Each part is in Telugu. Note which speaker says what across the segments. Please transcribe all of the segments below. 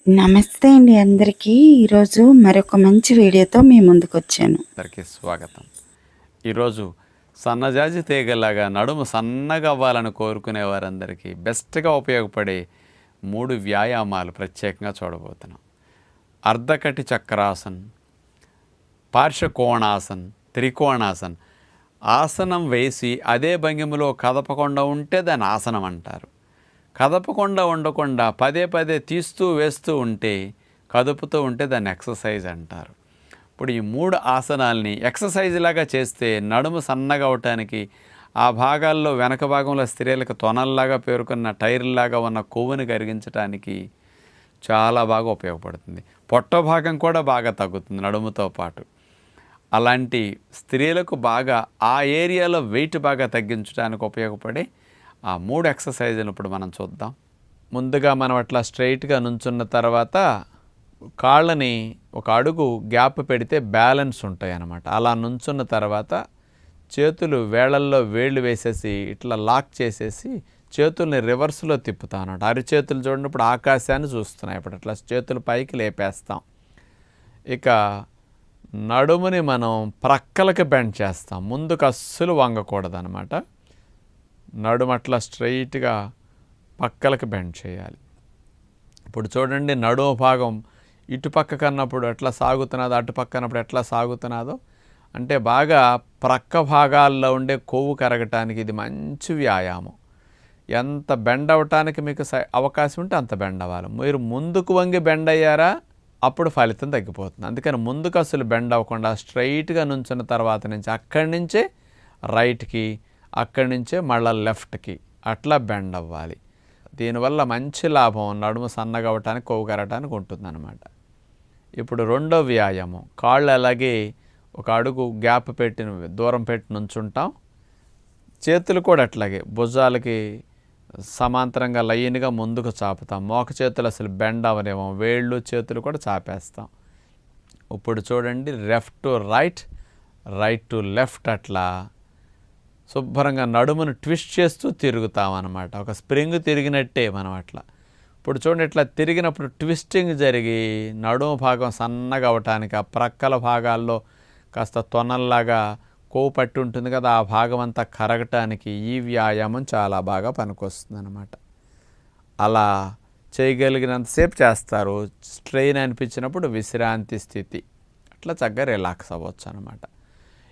Speaker 1: నమస్తే అండి అందరికీ. ఈరోజు మరొక మంచి వీడియోతో మీ ముందుకొచ్చాను.
Speaker 2: అందరికీ స్వాగతం. ఈరోజు సన్నజాజి తీగలాగా నడుము సన్నగా అవ్వాలని కోరుకునే వారందరికీ బెస్ట్గా ఉపయోగపడే 3 వ్యాయామాలు ప్రత్యేకంగా చూడబోతున్నాం. అర్ధకటి చక్రాసన్, పార్శ్వకోణాసన్, త్రికోణాసన్. ఆసనం వేసి అదే భంగిమలో కదపకుండా ఉంటే దాన్ని ఆసనం అంటారు. కదపకుండా ఉండకుండా పదే పదే తీస్తూ వేస్తూ ఉంటే, కదుపుతూ ఉంటే దాన్ని ఎక్సర్సైజ్ అంటారు. ఇప్పుడు ఈ 3 ఆసనాల్ని ఎక్సర్సైజ్ లాగా చేస్తే నడుము సన్నగా అవటానికి, ఆ భాగాల్లో వెనక భాగంలో స్త్రీలకు తొనల్లాగా పేరుకున్న టైర్లాగా ఉన్న కొవ్వుని కరిగించడానికి చాలా బాగా ఉపయోగపడుతుంది. పొట్ట భాగం కూడా బాగా తగ్గుతుంది నడుముతో పాటు. అలాంటి స్త్రీలకు బాగా ఆ ఏరియాలో వెయిట్ బాగా తగ్గించడానికి ఉపయోగపడే ఆ 3 ఎక్సర్సైజులు ఇప్పుడు మనం చూద్దాం. ముందుగా మనం అట్లా స్ట్రైట్గా నుంచున్న తర్వాత కాళ్ళని ఒక అడుగు గ్యాప్ పెడితే బ్యాలెన్స్ ఉంటాయి అన్నమాట. అలా నుంచున్న తర్వాత చేతులు వేళ్ళల్లో వేళ్ళు వేసేసి ఇట్లా లాక్ చేసేసి చేతుల్ని రివర్స్లో తిప్పుతాం అన్నమాట. అరిచేతులు చూడండి ఇప్పుడు ఆకాశాన్ని చూస్తున్నాయి. ఇప్పుడు అట్లా చేతులు పైకి లేపేస్తాం. ఇక నడుముని మనం ప్రక్కలకి బెండ్ చేస్తాం. ముందుకు అస్సలు వంగకూడదు అనమాట. నడుము అట్లా స్ట్రైట్గా పక్కలకి బెండ్ చేయాలి. ఇప్పుడు చూడండి నడుము భాగం ఇటు పక్క కన్నప్పుడు ఎట్లా సాగుతున్నదో, అటు పక్కనప్పుడు ఎట్లా సాగుతున్నదో, అంటే బాగా ప్రక్క భాగాల్లో ఉండే కొవ్వు కరగటానికి ఇది మంచి వ్యాయామం. ఎంత బెండ్ అవ్వటానికి మీకు అవకాశం ఉంటే అంత బెండ్ అవ్వాలి. మీరు ముందుకు వంగి బెండ్ అయ్యారా అప్పుడు ఫలితం తగ్గిపోతుంది. అందుకని ముందుకు అసలు బెండ్ అవ్వకుండా స్ట్రైట్గా నుంచున్న తర్వాత నుంచి అక్కడి నుంచే రైట్కి, అక్కడి నుంచే మళ్ళీ లెఫ్ట్కి అట్లా బెండ్ అవ్వాలి. దీనివల్ల మంచి లాభం నడుము సన్నగా అవ్వటానికి, కొవ్వు కరగటానికి ఉంటుందన్నమాట. ఇప్పుడు రెండో వ్యాయామం, కాళ్ళు అలాగే ఒక అడుగు గ్యాప్ పెట్టి దూరం పెట్టి నుంచుంటాం. చేతులు కూడా అట్లాగే భుజాలకి సమాంతరంగా లైన్గా ముందుకు చాపుతాం. మోక చేతులు అసలు బెండ్ అవ్వనేమో, వేళ్ళు చేతులు కూడా చాపేస్తాం. ఇప్పుడు చూడండి left to right, right to left అట్లా శుభ్రంగా నడుమును ట్విస్ట్ చేస్తూ తిరుగుతాం అన్నమాట. ఒక స్ప్రింగ్ తిరిగినట్టే మనం అట్లా. ఇప్పుడు చూడండి ఇట్లా తిరిగినప్పుడు ట్విస్టింగ్ జరిగి నడుము భాగం సన్నగా అవటానికి, ఆ ప్రక్కల భాగాల్లో కాస్త తొనల్లాగా కొవ్వు పట్టి ఉంటుంది కదా, ఆ భాగం అంతా కరగటానికి ఈ వ్యాయామం చాలా బాగా పనికొస్తుంది అన్నమాట. అలా చేయగలిగినంతసేపు చేస్తారు. స్ట్రెయిన్ అనిపించినప్పుడు విశ్రాంతి స్థితి, అట్లా చక్కగా రిలాక్స్ అవ్వచ్చు అనమాట.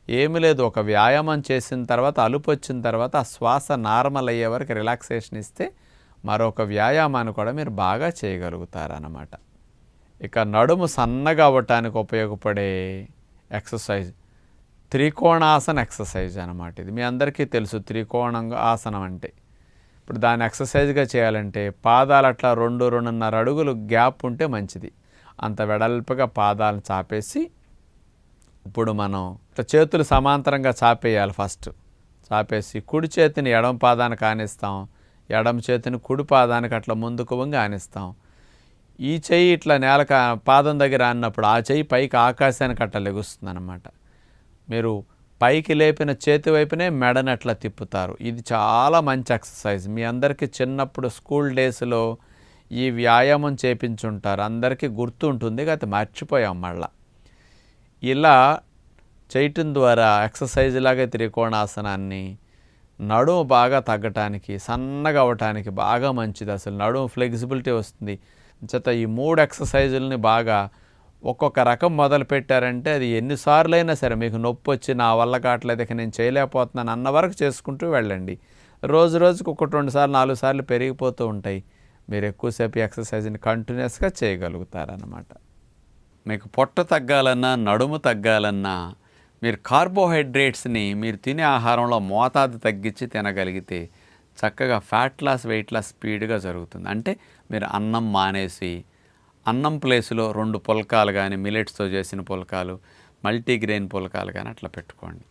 Speaker 2: ఏమి లేదు, ఒక వ్యాయామం చేసిన తర్వాత అలుపు వచ్చిన తర్వాత ఆ శ్వాస నార్మల్ అయ్యే వరకు రిలాక్సేషన్ ఇస్తే మరొక వ్యాయామాన్ని కూడా మీరు బాగా చేయగలుగుతారన్నమాట. ఇక నడుము సన్నగా అవ్వటానికి ఉపయోగపడే ఎక్సర్సైజ్ త్రికోణాసన ఎక్సర్సైజ్ అన్నమాట. ఇది మీ అందరికీ తెలుసు. త్రికోణంగా ఆసనం అంటే ఇప్పుడు దాన్ని ఎక్సర్సైజ్గా చేయాలంటే పాదాలు అట్లా 2-2.5 అడుగులు గ్యాప్ ఉంటే మంచిది. అంత వెడల్పుగా పాదాలను చాపేసి ఇప్పుడు మనం ఇట్లా చేతులు సమాంతరంగా చాపేయాలి. ఫస్ట్ చాపేసి కుడి చేతిని ఎడమ పాదానికి ఆనిస్తాం, ఎడమ చేతిని కుడి పాదానికి అట్లా ముందుకు వంగి ఆనిస్తాం. ఈ చెయ్యి ఇట్లా పాదం దగ్గర ఆనినప్పుడు ఆ చెయ్యి పైకి ఆకాశానికి అట్లా లెగుస్తుంది అన్నమాట. మీరు పైకి లేపిన చేతి వైపునే మెడని అట్లా తిప్పుతారు. ఇది చాలా మంచి ఎక్సర్సైజ్. మీ అందరికీ చిన్నప్పుడు స్కూల్ డేస్లో ఈ వ్యాయామం చేపించుంటారు, అందరికీ గుర్తు ఉంటుంది, అయితే మర్చిపోయాం మళ్ళా. ఇలా చేయటం ద్వారా ఎక్సర్సైజ్ లాగే త్రికోణాసనాన్ని నడుము బాగా తగ్గటానికి, సన్నగా అవ్వటానికి బాగా మంచిది. అసలు నడుము ఫ్లెక్సిబిలిటీ వస్తుంది. చేత ఈ 3 ఎక్సర్సైజుల్ని బాగా ఒక్కొక్క రకం మొదలు పెట్టారంటే అది ఎన్నిసార్లు అయినా సరే మీకు నొప్పి వచ్చి నా వల్ల కావట్లేదు, ఇక నేను చేయలేకపోతున్నాను అన్న వరకు చేసుకుంటూ వెళ్ళండి. రోజు రోజుకు 1-2 సార్లు 4 సార్లు పెరిగిపోతూ ఉంటాయి. మీరు ఎక్కువసేపు ఎక్సర్సైజ్ని కంటిన్యూస్గా చేయగలుగుతారన్నమాట. మీకు పొట్ట తగ్గాలన్నా, నడుము తగ్గాలన్నా మీరు కార్బోహైడ్రేట్స్ని మీరు తినే ఆహారంలో మోతాదు తగ్గించి తినగలిగితే చక్కగా ఫ్యాట్ లాస్, వెయిట్ లాస్ స్పీడ్గా జరుగుతుంది. అంటే మీరు అన్నం మానేసి అన్నం ప్లేస్లో 2 పుల్కాలు కానీ, మిలెట్స్తో చేసిన పుల్కాలు, మల్టీగ్రెయిన్ పుల్కాలు కానీ అట్లా పెట్టుకోండి.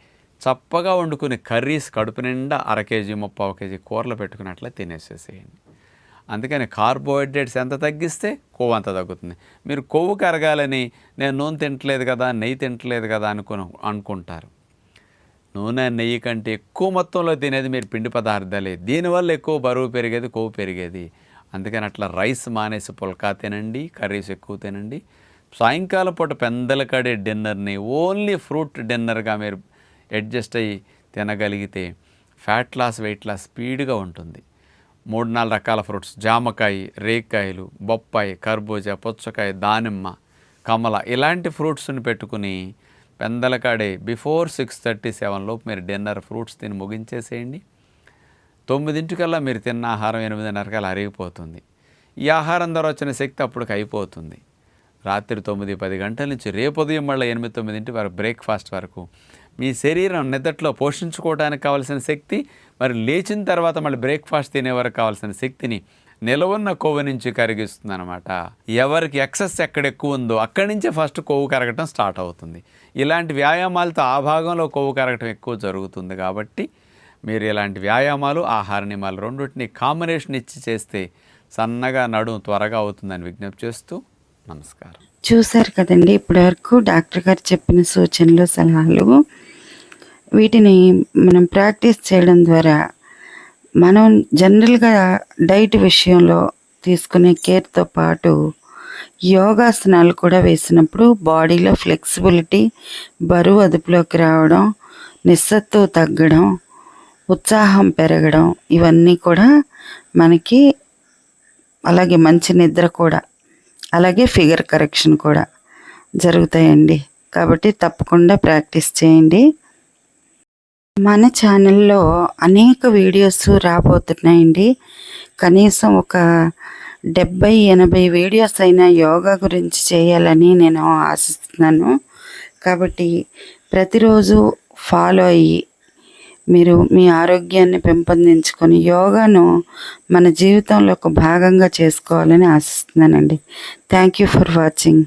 Speaker 2: చప్పగా వండుకుని కర్రీస్ కడుపు నిండా 1/2 కేజీ 3/4 కేజీ కూరలు పెట్టుకుని అట్లా తినేసేసేయండి. అందుకని కార్బోహైడ్రేట్స్ ఎంత తగ్గిస్తే కొవ్వు అంత తగ్గుతుంది. మీరు కొవ్వు కరగాలని నేను నూనె తింటలేదు కదా, నెయ్యి తింటలేదు కదా అనుకుంటారు. నూనె, నెయ్యి కంటే ఎక్కువ మొత్తంలో తినేది మీరు పిండి పదార్థాలే. దీనివల్ల ఎక్కువ బరువు పెరిగేది, కొవ్వు పెరిగేది. అందుకని అట్లా రైస్ మానేసి పుల్కా తినండి, కర్రీస్ ఎక్కువ తినండి. సాయంకాలం పూట పెందల కడే డిన్నర్ని ఓన్లీ ఫ్రూట్ డిన్నర్గా మీరు అడ్జస్ట్ అయ్యి తినగలిగితే ఫ్యాట్ లాస్, వెయిట్ లాస్ స్పీడ్గా ఉంటుంది. 3-4 రకాల ఫ్రూట్స్, జామకాయ, రేక్కాయలు, బొప్పాయి, కర్బూజా, పుచ్చకాయ, దానిమ్మ, కమల ఇలాంటి ఫ్రూట్స్ని పెట్టుకుని పెందలకాడే బిఫోర్ 6:37 లోపు మీరు డిన్నర్ ఫ్రూట్స్ తిని ముగించేసేయండి. 9 మీరు తిన్న ఆహారం 8:30 అరిగిపోతుంది. ఈ ఆహారం ద్వారా వచ్చిన శక్తి అప్పటికి అయిపోతుంది. రాత్రి 9-10 గంటల నుంచి రేపు ఉదయం మళ్ళీ 8-9 వరకు బ్రేక్ఫాస్ట్ వరకు మీ శరీరం నిద్రలో పోషించుకోవడానికి కావాల్సిన శక్తి, మరి లేచిన తర్వాత మళ్ళీ బ్రేక్ఫాస్ట్ తినే వరకు కావాల్సిన శక్తిని నిలవున్న కొవ్వు నుంచి కరిగిస్తుంది అనమాట. ఎవరికి ఎక్సెస్ ఎక్కడ ఎక్కువ ఉందో అక్కడి నుంచే ఫస్ట్ కొవ్వు కరగటం స్టార్ట్ అవుతుంది. ఇలాంటి వ్యాయామాలతో ఆ భాగంలో కొవ్వు కరగటం ఎక్కువ జరుగుతుంది. కాబట్టి మీరు ఇలాంటి వ్యాయామాలు, ఆహార నియమాలు రెండింటిని కాంబినేషన్ ఇచ్చి చేస్తే సన్నగా నడుము త్వరగా అవుతుందని విజ్ఞప్తి చేస్తూ నమస్కారం.
Speaker 1: చూశారు కదండి ఇప్పటి వరకు డాక్టర్ గారు చెప్పిన సూచనలు, సలహాలు. వీటిని మనం ప్రాక్టీస్ చేయడం ద్వారా మనం జనరల్గా డైట్ విషయంలో తీసుకునే కేర్తో పాటు యోగాసనాలు కూడా వేసినప్పుడు బాడీలో ఫ్లెక్సిబిలిటీ, బరువు అదుపులోకి రావడం, నిస్సత్తువ తగ్గడం, ఉత్సాహం పెరగడం ఇవన్నీ కూడా మనకి, అలాగే మంచి నిద్ర కూడా, అలాగే ఫిగర్ కరెక్షన్ కూడా జరుగుతాయండి. కాబట్టి తప్పకుండా ప్రాక్టీస్ చేయండి. మన ఛానల్లో అనేక వీడియోస్ రాబోతున్నాయండి. కనీసం ఒక 70-80 వీడియోస్ అయినా యోగా గురించి చేయాలని నేను ఆశిస్తున్నాను. కాబట్టి ప్రతిరోజు ఫాలో అయ్యి మీరు మీ ఆరోగ్యాన్ని పెంపొందించుకొని యోగాను మన జీవితంలో ఒక భాగంగా చేసుకోవాలని ఆశిస్తున్నానండి. Thank you for watching.